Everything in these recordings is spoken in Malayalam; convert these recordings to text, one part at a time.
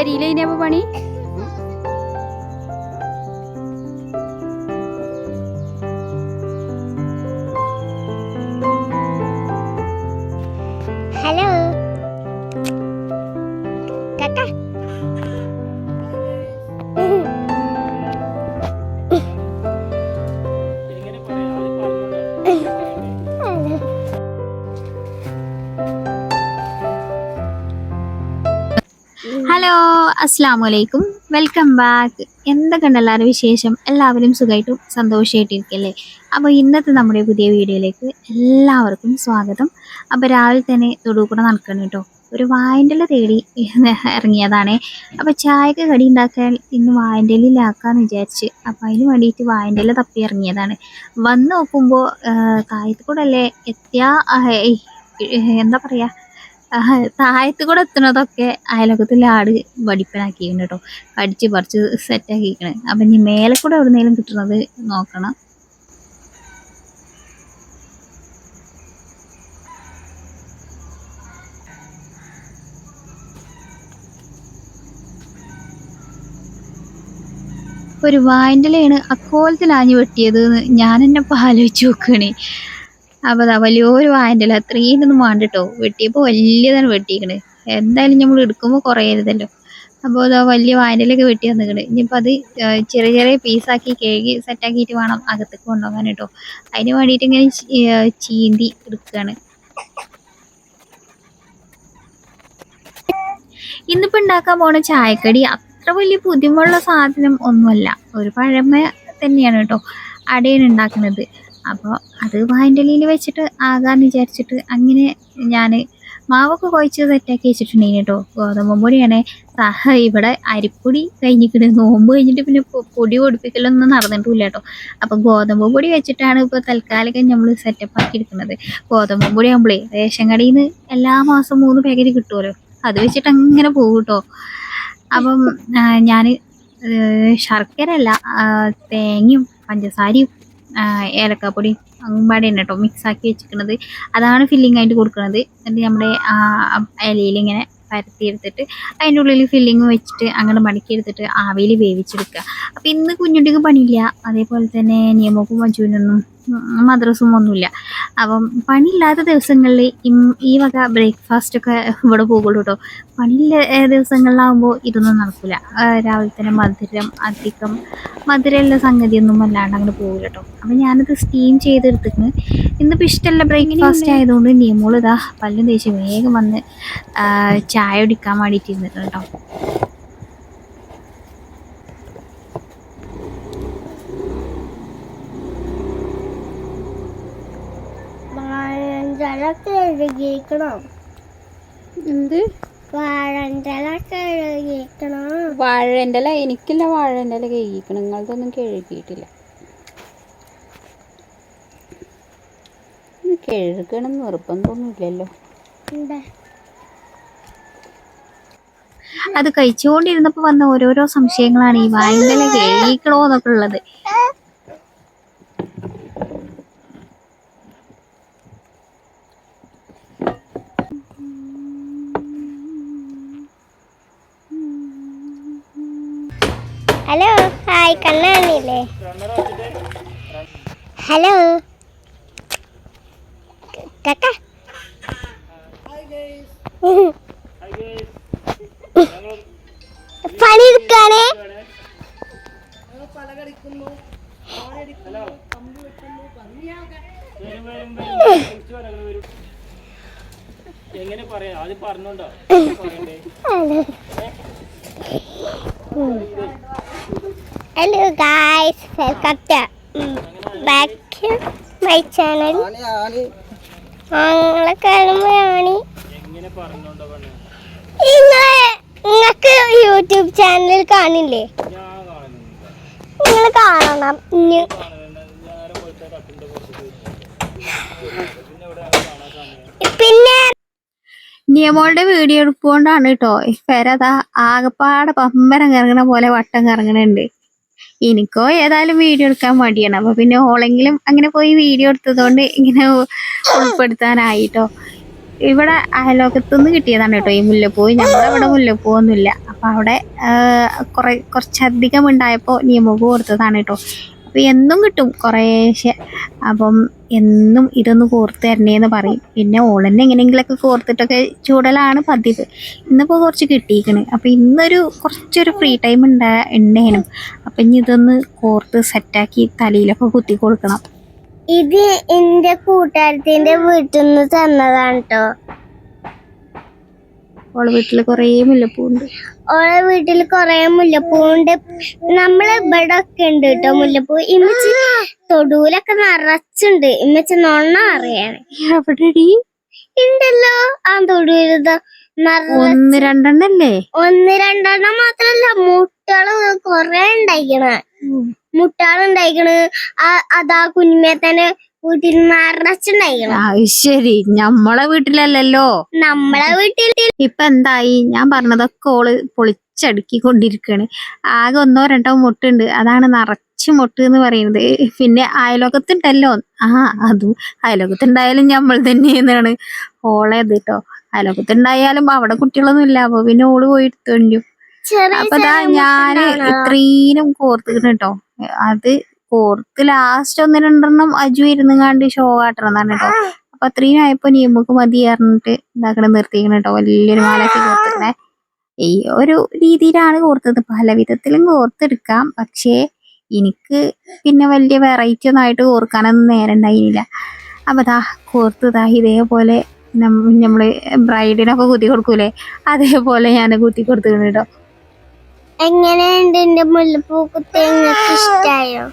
പെരിയിലേനപ്പോ പണി? ഹലോ കാക്ക. ഹലോ, അസ്സലാമു അലൈക്കും, വെൽക്കം ബാക്ക്. എന്തൊക്കെയുണ്ട് എല്ലാവരും വിശേഷം? എല്ലാവരും സുഖമായിട്ടും സന്തോഷമായിട്ടിരിക്കല്ലേ? അപ്പോൾ ഇന്നത്തെ നമ്മുടെ പുതിയ വീഡിയോയിലേക്ക് എല്ലാവർക്കും സ്വാഗതം. അപ്പോൾ രാവിലെ തന്നെ തൊടുകൂടെ നടക്കണം കേട്ടോ, ഒരു വാഴൻ്റെ തേടി ഇറങ്ങിയതാണേ. അപ്പോൾ ചായക്ക് കടി ഉണ്ടാക്കാൻ ഇന്ന് വാഴൻ്റെ ഇലയിലാക്കാന്ന് വിചാരിച്ച്, അപ്പോൾ അതിന് വേണ്ടിയിട്ട് വാഴൻ്റെ ഇല തപ്പി ഇറങ്ങിയതാണ്. വന്ന് നോക്കുമ്പോൾ താഴത്ത് കൂടെ അല്ലേ എത്തിയ എന്താ പറയുക, താഴത്ത് കൂടെ എത്തുന്നതൊക്കെ അയലൊക്കത്തിലെ ആട് വടിപ്പനാക്കിയിരിക്കുന്നു കേട്ടോ, കടിച്ച് പറിച്ച് സെറ്റാക്കിയിരിക്കണേ. അപ്പം ഇനി മേലെ കൂടെ എവിടുന്നേലും കിട്ടുന്നത് നോക്കണം. ഒരു വാഴൻ്റെ ഇലയാണ് അക്കോലത്തിലാഞ്ഞ് വെട്ടിയത് ഞാൻ എന്നെ ഇപ്പോൾ ആലോചിച്ച് നോക്കണേ. അപ്പോൾ അതാ വലിയൊരു വാഴൻ്റെ ഇല, അത്രയും ഒന്നും വേണ്ട കേട്ടോ, വെട്ടിയപ്പോൾ വലിയതാണ് വെട്ടിയിരിക്കണേ. എന്തായാലും നമ്മൾ എടുക്കുമ്പോൾ കുറയരുതല്ലോ. അപ്പോൾ അതാ വലിയ വാഴൻ്റെ ഇലയൊക്കെ വെട്ടി വന്നിക്കണേ. ഇനിയിപ്പോൾ അത് ചെറിയ ചെറിയ പീസാക്കി കഴുകി സെറ്റാക്കിയിട്ട് വേണം അകത്തേക്ക് കൊണ്ടുപോകാൻ കേട്ടോ. അതിന് വേണ്ടിയിട്ട് ഇങ്ങനെ ചീന്തി എടുക്കുകയാണ്. ഇന്നിപ്പോൾ ഉണ്ടാക്കാൻ പോണ ചായക്കടി അത്ര വലിയ പുതുമയുള്ള സാധനം ഒന്നുമല്ല, ഒരു പഴമ തന്നെയാണ് കേട്ടോ. അടയാണ് ഉണ്ടാക്കുന്നത്. അപ്പോൾ അത് വാഴൻ്റെ ഇലയിൽ വെച്ചിട്ട് ആകാമെന്ന് വിചാരിച്ചിട്ട് അങ്ങനെ ഞാൻ മാവൊക്കെ കുഴച്ച് സെറ്റാക്കി വെച്ചിട്ടുണ്ടെങ്കിൽ കേട്ടോ. ഗോതമ്പ് പൊടിയാണേ. ഇവിടെ അരിപ്പൊടി കഴിഞ്ഞിട്ട് നോമ്പ് കഴിഞ്ഞിട്ട് പിന്നെ പൊടി പൊടിപ്പിക്കലൊന്നും നടന്നിട്ടില്ല കേട്ടോ. അപ്പം ഗോതമ്പ് പൊടി വെച്ചിട്ടാണ് ഇപ്പോൾ തൽക്കാലം നമ്മൾ സെറ്റപ്പ് ആക്കി എടുക്കുന്നത്. ഗോതമ്പ് പൊടി ആകുമ്പോഴേ റേഷൻ കടയിൽ നിന്ന് എല്ലാ മാസവും 3 പാക്കറ്റ് കിട്ടുമല്ലോ, അത് വെച്ചിട്ട് അങ്ങനെ പോകും കേട്ടോ. അപ്പം ഞാൻ ശർക്കര അല്ല, തേങ്ങയും പഞ്ചസാരയും ഏലക്കാപ്പൊടി അങ്ങുമ്പാടെയാണ് കേട്ടോ മിക്സാക്കി വെച്ചിരിക്കുന്നത്. അതാണ് ഫില്ലിംഗ് ആയിട്ട് കൊടുക്കുന്നത്. എന്നിട്ട് നമ്മുടെ ഇലയിൽ ഇങ്ങനെ പരത്തിയെടുത്തിട്ട് അതിൻ്റെ ഉള്ളിൽ ഫില്ലിങ് വെച്ചിട്ട് അങ്ങനെ മടക്കിയെടുത്തിട്ട് ആവിയിൽ വേവിച്ചെടുക്കുക. അപ്പം ഇന്ന് കുഞ്ഞുട്ടിക്ക് പണിയില്ല, അതേപോലെ തന്നെ നിയമക്കും മജുവിനൊന്നും മദ്രസും ഒന്നുമില്ല. അപ്പം പണിയില്ലാത്ത ദിവസങ്ങളിൽ ഈ വക ബ്രേക്ക്ഫാസ്റ്റൊക്കെ ഇവിടെ പോകുള്ളൂ കേട്ടോ. പണിയില്ല ദിവസങ്ങളിലാകുമ്പോൾ ഇതൊന്നും നടക്കില്ല. രാവിലെ തന്നെ അധികം മധുരമുള്ള സംഗതിയൊന്നും അല്ലാണ്ട് അങ്ങനെ പോകില്ല കേട്ടോ. അപ്പം ഞാനത് സ്റ്റീം ചെയ്തെടുത്തിട്ട് ഇന്നിപ്പോൾ ഇഷ്ടമല്ല ബ്രേക്ക്ഫാസ്റ്റ് ആയതുകൊണ്ട് നിയമോൾ ഇതാ പല്ലും തേച്ച് വേഗം വന്ന് ചായ കുടിക്കാൻ വേണ്ടിയിട്ട് ഇരുന്നിട്ടുണ്ട് കേട്ടോ. എന്ത് വാഴൻ്റെ വാഴൻ്റെ ഇല? എനിക്കില്ല വാഴൻ്റെ ഇല കഴുകിക്കണം, നിങ്ങളതൊന്നും കഴുകിയിട്ടില്ല. കഴുകണം നിർബന്ധമൊന്നുമില്ലല്ലോ. അത് കഴിച്ചുകൊണ്ടിരുന്നപ്പോൾ വന്ന ഓരോരോ സംശയങ്ങളാണ് ഈ വാഴൻ്റെ ഇല കഴുകിക്കണോ എന്നൊക്കെ ഉള്ളത്. Hello, hi, കണ്ണാണില്ലേ? ഹലോ കാക്ക. പണിയെടുക്കാണേ. എങ്ങനെ പറയാ, അത് പറഞ്ഞോണ്ടോ? Hello guys, welcome back to my channel. ഞങ്ങളെ കാണുമ്പോഴാണ് നിങ്ങൾക്ക് യൂട്യൂബ് ചാനൽ കാണില്ലേ? നിങ്ങൾ കാണണം. പിന്നെ നിയമോളുടെ വീഡിയോ എടുക്കുകൊണ്ടാണ് കേട്ടോ പെരതാ ആകപ്പാടെ പമ്പരം കറങ്ങണ പോലെ വട്ടം കറങ്ങണുണ്ട്. എനിക്കോ ഏതായാലും വീഡിയോ എടുക്കാൻ മടിയാണ്. അപ്പൊ പിന്നെ ഓളെങ്കിലും അങ്ങനെ പോയി വീഡിയോ എടുത്തതുകൊണ്ട് ഇങ്ങനെ ഉൾപ്പെടുത്താനായിട്ടോ. ഇവിടെ അയലോകത്തുനിന്ന് കിട്ടിയതാണ് കേട്ടോ ഈ മുല്ലപ്പൂ. ഞങ്ങളവിടെ മുല്ലപ്പൂവൊന്നുമില്ല. അപ്പം അവിടെ കുറച്ചധികം ഉണ്ടായപ്പോൾ നിയമക്ക് കൊടുത്തതാണ് കേട്ടോ. അപ്പം എന്നും കിട്ടും കുറേശ്ശെ. അപ്പം എന്നും ഇതൊന്ന് കോർത്ത് തരണേന്ന് പറയും. പിന്നെ ഓളന്നെ എങ്ങനെയെങ്കിലൊക്കെ കോർത്തിട്ടൊക്കെ ചൂടലാണ് പതിവ്. ഇന്നിപ്പോൾ കുറച്ച് കിട്ടിയിരിക്കണ്. അപ്പം ഇന്നൊരു കുറച്ചൊരു ഫ്രീ ടൈം ഉണ്ടേനും. അപ്പം ഇനി ഇതൊന്ന് കോർത്ത് സെറ്റാക്കി തലയിലൊക്കെ കുത്തി കൊടുക്കണം. ഇത് എന്റെ കൂട്ടുകാരത്തിന്റെ വീട്ടിൽ നിന്ന് തന്നതാണ് കേട്ടോ. ഓളെ വീട്ടിൽ കുറേ മുല്ലപ്പൂണ്ട്. ഓളെ വീട്ടിൽ കൊറേ മുല്ലപ്പൂണ്ട്. നമ്മളെ ഇവിടെ ഒക്കെ ഉണ്ട് കേട്ടോ മുല്ലപ്പൂ. ഇമ്മച്ചി തൊടൂലൊക്കെ നിറച്ചുണ്ട്. ഇമ്മച്ചി നൊണ്ണ അറിയാണ്. എവിടെടി ഉണ്ടല്ലോ ആ തൊടൂലത് ഒന്ന് രണ്ടെണ്ണല്ലേ? ഒന്ന് രണ്ടെണ്ണം മാത്രല്ല, മുട്ടകള് കൊറേ മുട്ടകളുണ്ടായിക്കണ്. അതാ കുഞ്ഞിമേ തന്നെ വീട്ടിൽ നിറച്ചുണ്ടായിക്കണ്. ശരി, നമ്മളെ വീട്ടിലല്ലല്ലോ. നമ്മളെ വീട്ടിൽ ഇപ്പൊ എന്തായി? ഞാൻ പറഞ്ഞതൊക്കെ ഓള് പൊളിച്ചടുക്കിക്കൊണ്ടിരിക്കാണ്. ആകെ 1-2 മുട്ടുണ്ട്. അതാണ് നിറച്ച് മുട്ട് എന്ന് പറയുന്നത്. പിന്നെ അയലോകത്തുണ്ടല്ലോ, അതും അയലോകത്തുണ്ടായാലും നമ്മൾ തന്നെയാണ് ഓളേത് കേട്ടോ. അയലോകത്തുണ്ടായാലും അവിടെ കുട്ടികളൊന്നും ഇല്ല. അപ്പൊ പിന്നെ ഓള് പോയി എടുത്തോണ്ടു. അപ്പൊ ഞാന് ഇത്രയും കോർത്തിക്കണ് കേട്ടോ. അത് കോർത്ത് ലാസ്റ്റ് 1-2 അജു ഇരുന്നുകാണ്ട് ഷോ കാട്ടണമെന്നാണ് കേട്ടോ. അപ്പൊ അത്രയും ആയപ്പോ നിയമക്ക് മതി പറഞ്ഞിട്ട് ഇതാക്കണ നിർത്തിക്കണം കേട്ടോ. വലിയൊരു മാലൊക്കെ കോർത്തിക്കണേ. ഈ ഒരു രീതിയിലാണ് കോർത്തത്. പല വിധത്തിലും കോർത്തെടുക്കാം. പക്ഷേ എനിക്ക് പിന്നെ വലിയ വെറൈറ്റി ഒന്നും ആയിട്ട് കോർക്കാനൊന്നും നേരം ഉണ്ടായിരുന്നില്ല. അപ്പൊ കോർത്തതാ ഇതേപോലെ നമ്മള് ബ്രൈഡിനൊക്കെ കുത്തി കൊടുക്കൂലേ, അതേപോലെ ഞാൻ കുത്തി കൊടുത്തിട്ടുണ്ട് കേട്ടോ. എങ്ങനെയുണ്ട് എന്റെ മുല്ലപ്പൂ കുത്തി? നിങ്ങൾക്ക് ഇഷ്ടായോ?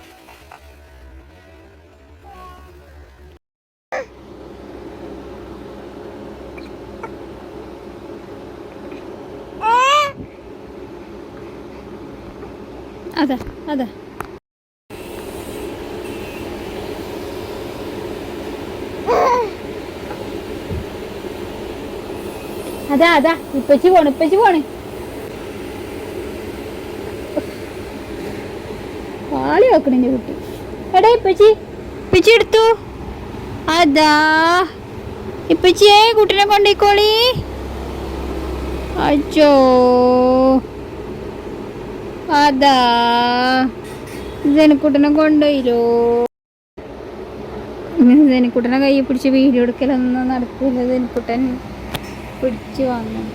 അതാ അതാ അതാ അതാ ഇപ്പച്ചി പോണ്. പാളി വെക്കണ കുട്ടി. എടാ ഇപ്പച്ചി എടുത്തു. അതാ ഇപ്പച്ചിയെ കുട്ടിനെ കൊണ്ടേക്കോളി. അച്ചോ അതാ ജനക്കുട്ടനെ കൊണ്ടുപോയില്ലോ. ജനക്കുട്ടനെ കൈ പിടിച്ച് വീഡിയോ എടുക്കലൊന്നും നടക്കില്ല. ജനക്കുട്ടൻ പിടിച്ചു വാങ്ങണം.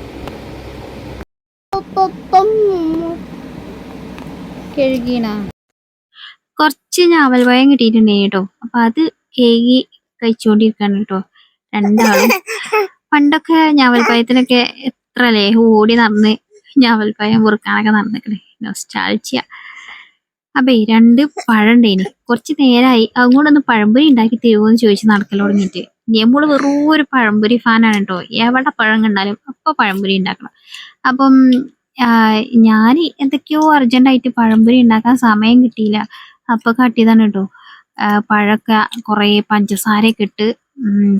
കഴുകീണ കുറച്ച് ഞാവൽപഴം കിട്ടിയിട്ടുണ്ടേ കേട്ടോ. അപ്പൊ അത് കേകി കഴിച്ചുകൊണ്ടിരിക്കാണ് കേട്ടോ രണ്ടാളും. പണ്ടൊക്കെ ഞാവൽപ്പഴത്തിനൊക്കെ എത്ര അല്ലേ ഓടി നടന്ന് ഞാവൽപ്പഴം മുറുക്കാനൊക്കെ നടന്നിക്കണേ. നൊസ്റ്റാൾജിയ. അപ്പൊ 2 പഴം ഉണ്ടേനി. കുറച്ച് നേരമായി അതുകൊണ്ടൊന്ന് പഴംപൊരി ഉണ്ടാക്കി തരുമോ എന്ന് ചോദിച്ച് നടക്കൽ തുടങ്ങിയിട്ട്. നമ്മള് വെറും ഒരു പഴംപൊരി ഫാനാണ് കേട്ടോ. എവിടെ പഴം കണ്ടാലും അപ്പൊ പഴംപൊരി ഉണ്ടാക്കണം. അപ്പം ഞാൻ എന്തൊക്കെയോ അർജന്റായിട്ട് പഴംപൊരി ഉണ്ടാക്കാൻ സമയം കിട്ടിയില്ല. അപ്പൊ കാട്ടിയതാണ് കേട്ടോ. പഴമൊക്കെ കുറെ പഞ്ചസാരയൊക്കെ ഇട്ട്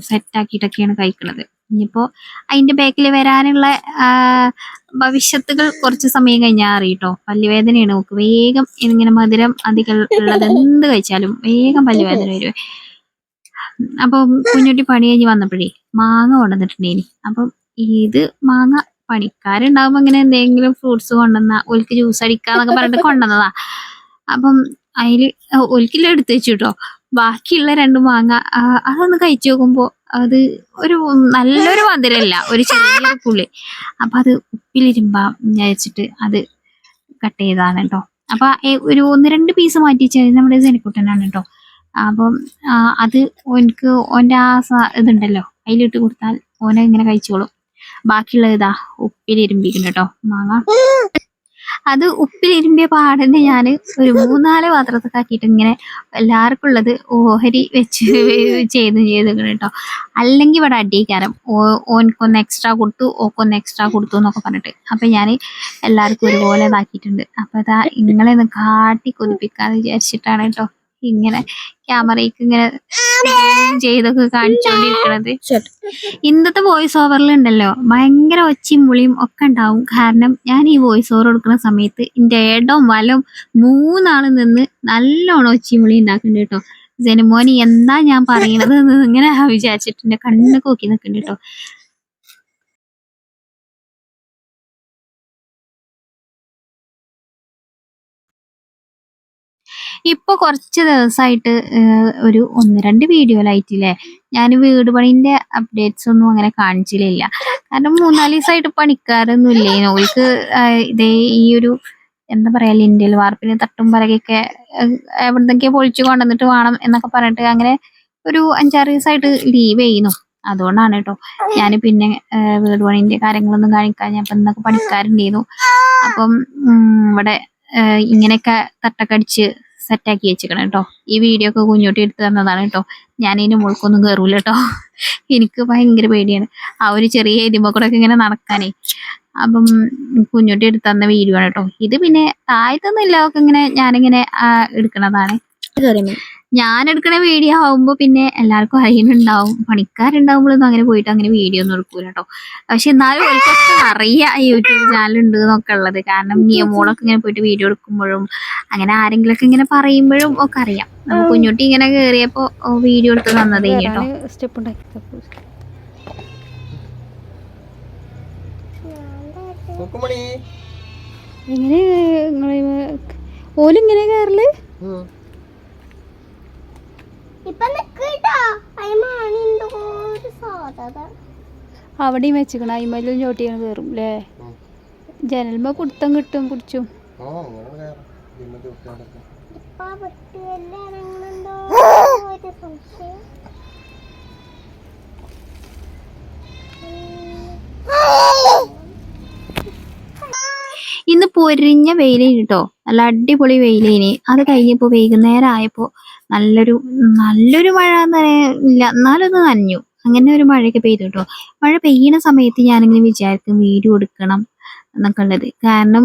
സെറ്റാക്കിയിട്ടൊക്കെയാണ് കഴിക്കണത്. ഇനിയിപ്പോ അതിന്റെ ബാക്കിൽ വരാനുള്ള ഭവിഷ്യത്തുകൾ കുറച്ച് സമയം കഴിഞ്ഞാൽ അറിയിട്ടോ. പല്ലുവേദനയാണ് നോക്ക്. വേഗം ഇങ്ങനെ മധുരം അധികം ഉള്ളത് എന്ത് കഴിച്ചാലും വേഗം പല്ലുവേദന വരുവേ. അപ്പം കുഞ്ഞുട്ടി പണി കഴിഞ്ഞ് വന്നപ്പോഴേ മാങ്ങ കൊണ്ടുവന്നിട്ടുണ്ടേനി. അപ്പം ഇത് മാങ്ങ പണിക്കാരുണ്ടാവുമ്പോ ഇങ്ങനെ എന്തെങ്കിലും ഫ്രൂട്ട്സ് കൊണ്ടുവന്ന ഒലിക്ക് ജ്യൂസ് അടിക്കാന്നൊക്കെ പറഞ്ഞിട്ട് കൊണ്ടുവന്നതാ. അപ്പം അതില് ഒലിക്കില്ല എടുത്ത് വെച്ചു കേട്ടോ. ബാക്കിയുള്ള 2 മാങ്ങ അതൊന്ന് കഴിച്ചു നോക്കുമ്പോ അത് ഒരു നല്ലൊരു മധുരമല്ല, ഒരു ചെറിയൊരു പുളി. അപ്പൊ അത് ഉപ്പിലിരുമ്പാ വിചാരിച്ചിട്ട് അത് കട്ട് ചെയ്തതാണ് കേട്ടോ. അപ്പൊ ഒരു 1-2 പീസ് മാറ്റി വെച്ചാൽ നമ്മുടെ ജനക്കുട്ടനാണ് കേട്ടോ. അപ്പം അത് ഓനക്ക് ഓൻ്റെ ഇതുണ്ടല്ലോ അതിലിട്ട് കൊടുത്താൽ ഓനെ ഇങ്ങനെ കഴിച്ചോളും. ബാക്കിയുള്ളത് ഇതാ ഉപ്പിലിരുമ്പിക്കുന്നു കേട്ടോ മാങ്ങ. അത് ഉപ്പിലിരുമ്പിയ പാടന്നെ ഞാൻ ഒരു 3-4 പാത്രത്തൊക്കെ ആക്കിയിട്ട് ഇങ്ങനെ എല്ലാവർക്കും ഉള്ളത് ഓഹരി വെച്ച് ചെയ്തു കേട്ടോ. അല്ലെങ്കിൽ ഇവിടെ അടിക്കാരം ഓനക്കൊന്ന് എക്സ്ട്രാ കൊടുത്തു ഓക്കൊന്ന് എക്സ്ട്രാ കൊടുത്തു എന്നൊക്കെ പറഞ്ഞിട്ട്. അപ്പൊ ഞാൻ എല്ലാവർക്കും ഒരുപോലെ ഇതാക്കിയിട്ടുണ്ട്. അപ്പൊ ഇതാ ഇങ്ങളെ ഒന്ന് കാട്ടി കൊതിപ്പിക്കാന്ന് വിചാരിച്ചിട്ടാണ് കേട്ടോ ഇങ്ങനെ ക്യാമറയ്ക്ക് ഇങ്ങനെ ചെയ്തൊക്കെ കാണിച്ചുകൊണ്ടിരിക്കണത്. ഇന്നത്തെ വോയിസ് ഓവറിൽ ഉണ്ടല്ലോ ഭയങ്കര ഒച്ചയും മുളിയും ഒക്കെ ഉണ്ടാവും. കാരണം ഞാൻ ഈ വോയിസ് ഓവർ കൊടുക്കുന്ന സമയത്ത് എന്റെ ഇടവും വലവും 3 ആള് നിന്ന് നല്ലോണം ഒച്ചയും മുളി ഉണ്ടാക്കുന്നുണ്ട് കേട്ടോ. ജനമോനി എന്താ ഞാൻ പറയണത് ഇങ്ങനെ വിചാരിച്ചിട്ട് എന്റെ കണ്ണ് നോക്കി നിൽക്കുന്നുണ്ട് കേട്ടോ. ഇപ്പോൾ കുറച്ച് ദിവസമായിട്ട് ഒരു 1-2 വീഡിയോയിലായിട്ടില്ലേ ഞാൻ വീട് പണീൻ്റെ അപ്ഡേറ്റ്സ് ഒന്നും അങ്ങനെ കാണിച്ചില്ല. കാരണം 3-4 ദിവസമായിട്ട് പണിക്കാരൊന്നും ഇല്ലേ ഓൾക്ക് ഇതേ ഈ ഒരു എന്താ പറയുക ലിൻഡൽ വാർപ്പിന് തട്ടും പലകയൊക്കെ എവിടുന്നൊക്കെ പൊളിച്ചു കൊണ്ടുവന്നിട്ട് വേണം എന്നൊക്കെ പറഞ്ഞിട്ട് അങ്ങനെ ഒരു 5-6 ദിവസമായിട്ട് ലീവ് ചെയ്യുന്നു. അതുകൊണ്ടാണ് കേട്ടോ ഞാൻ പിന്നെ വീട് പണീൻ്റെ കാര്യങ്ങളൊന്നും കാണിക്കാൻ ഞാൻ ഇപ്പം ഇന്നൊക്കെ പണിക്കാരുണ്ടായിരുന്നു. അപ്പം ഇവിടെ ഇങ്ങനെയൊക്കെ തട്ടൊക്കെ അടിച്ച് സെറ്റാക്കി വെച്ചിരിക്കണം കേട്ടോ. ഈ വീഡിയോ ഒക്കെ കുഞ്ഞോട്ടി എടുത്തു തന്നതാണ് കേട്ടോ. ഞാനതിന് മുകൾക്കൊന്നും കയറൂല കേട്ടോ. എനിക്ക് ഭയങ്കര പേടിയാണ് ആ ഒരു ചെറിയ ഇതിമ കൂടെ ഒക്കെ ഇങ്ങനെ നടക്കാനേ. അപ്പം കുഞ്ഞോട്ടി എടുത്തു തന്ന വീഡിയോ ആണ് കേട്ടോ ഇത്. പിന്നെ താഴത്തൊന്നുമില്ല ഒക്കെ ഇങ്ങനെ ഞാനിങ്ങനെ എടുക്കണതാണ്. ഞാൻ എടുക്കണ വീഡിയോ ആവുമ്പോ പിന്നെ എല്ലാവർക്കും അറിയുന്നുണ്ടാവും. പണിക്കാരുണ്ടാവുമ്പോഴൊന്നും അങ്ങനെ പോയിട്ട് അങ്ങനെ വീഡിയോ ഒന്നും എടുക്കൂല കേട്ടോ. പക്ഷെ എന്നാലും ഒരിക്കലും അറിയാം യൂട്യൂബ് ചാനൽ ഉണ്ട് എന്നൊക്കെ ഉള്ളത്. കാരണം നിയമോളൊക്കെ ഇങ്ങനെ പോയിട്ട് വീഡിയോ എടുക്കുമ്പോഴും അങ്ങനെ ആരെങ്കിലൊക്കെ ഇങ്ങനെ പറയുമ്പോഴും ഒക്കെ അറിയാം. നമുക്ക് കുഞ്ഞുട്ടി ഇങ്ങനെ കേറിയപ്പോ വീഡിയോ എടുത്ത് തന്നതേ കേട്ടോ. സ്റ്റെപ്പ് ഉണ്ടാക്കി എങ്ങനെ ഓലിങ്ങനെ കയറല് അവിടെയും വെച്ചിക്കണ അയിമലും ചോട്ടിയാണ് കയറും അല്ലേ? ജനൽമ കുടുത്തം കിട്ടും പിടിച്ചും. ഇന്ന് പൊരിഞ്ഞ വെയിലേനി കേട്ടോ. നല്ല അടിപൊളി വെയിലേനി. അത് കഴിഞ്ഞപ്പോ വൈകുന്നേരം ആയപ്പോ നല്ലൊരു മഴ എന്ന് പറയാനില്ല, എന്നാലും ഒന്ന് നനഞ്ഞു. അങ്ങനെ ഒരു മഴയൊക്കെ പെയ്തു കേട്ടോ. മഴ പെയ്യണ സമയത്ത് ഞാനിങ്ങനെ വിചാരിക്കും വീഡിയോ എടുക്കണം എന്നൊക്കെ ഉള്ളത്. കാരണം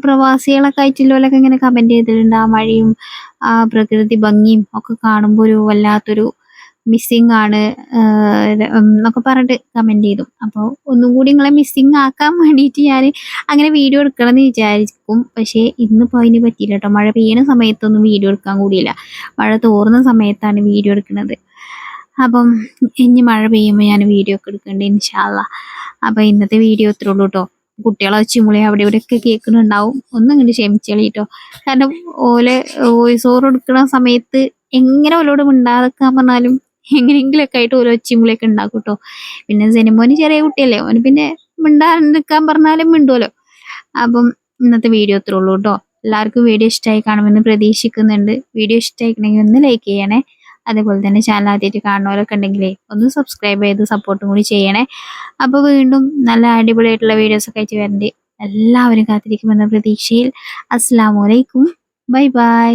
പ്രവാസികളൊക്കെ ആയിട്ടുള്ളവരൊക്കെ ഇങ്ങനെ കമന്റ് ചെയ്തിട്ടുണ്ട് ആ മഴയും ആ പ്രകൃതി ഭംഗിയും ഒക്കെ കാണുമ്പോൾ ഒരു വല്ലാത്തൊരു മിസ്സിങ് ആണ് എന്നൊക്കെ പറഞ്ഞിട്ട് കമന്റ് ചെയ്തു. അപ്പോൾ ഒന്നും കൂടി നിങ്ങളെ മിസ്സിങ് ആക്കാൻ വേണ്ടിയിട്ട് ഞാൻ അങ്ങനെ വീഡിയോ എടുക്കണം എന്ന് വിചാരിക്കും. പക്ഷേ ഇന്നിപ്പോൾ അതിന് പറ്റിയില്ല കേട്ടോ. മഴ പെയ്യുന്ന സമയത്തൊന്നും വീഡിയോ എടുക്കാൻ കൂടിയില്ല. മഴ തോർന്ന സമയത്താണ് വീഡിയോ എടുക്കുന്നത്. അപ്പം ഇനി മഴ പെയ്യുമ്പോൾ ഞാൻ വീഡിയോ ഒക്കെ എടുക്കുന്നുണ്ട് ഇൻഷാ അള്ളാ. അപ്പം ഇന്നത്തെ വീഡിയോ ഇത്രേ ഉള്ളൂ കേട്ടോ. കുട്ടികളെ ഒച്ചമുളി അവിടെ ഇവിടെയൊക്കെ കേൾക്കുന്നുണ്ടാവും. ഒന്നും ഇങ്ങോട്ട് ക്ഷമിച്ചോളി കേട്ടോ. കാരണം വോയിസ് ഓവർ എടുക്കുന്ന സമയത്ത് എങ്ങനെ ഓലോട് മിണ്ടാതെക്കാൻ പറഞ്ഞാലും എങ്ങനെയെങ്കിലൊക്കെ ആയിട്ട് ഓരോ ഒച്ചമുളിയൊക്കെ ഉണ്ടാക്കും കേട്ടോ. പിന്നെ ജനിമോന് ചെറിയ കുട്ടിയല്ലേ, ഓന് പിന്നെ മിണ്ടാതിരിക്കാൻ പറഞ്ഞാലും മിണ്ടുമല്ലോ. അപ്പം ഇന്നത്തെ വീഡിയോ ഇത്രേ ഉള്ളൂ കേട്ടോ. എല്ലാവർക്കും വീഡിയോ ഇഷ്ടമായി കാണുമെന്ന് പ്രതീക്ഷിക്കുന്നുണ്ട്. വീഡിയോ ഇഷ്ടമായിക്കണമെങ്കിൽ ഒന്ന് ലൈക്ക് ചെയ്യണേ. അതേപോലെ തന്നെ ചാനൽ ആദ്യമായിട്ട് കാണുന്നവരൊക്കെ ഉണ്ടെങ്കിലേ ഒന്ന് സബ്സ്ക്രൈബ് ചെയ്ത് സപ്പോർട്ടും കൂടി ചെയ്യണേ. അപ്പോൾ വീണ്ടും നല്ല അടിപൊളിയായിട്ടുള്ള വീഡിയോസൊക്കെ ആയിട്ട് വരണ്ടേ. എല്ലാവരും കാത്തിരിക്കുമെന്ന പ്രതീക്ഷയിൽ അസ്സലാമു അലൈക്കും. Bye bye.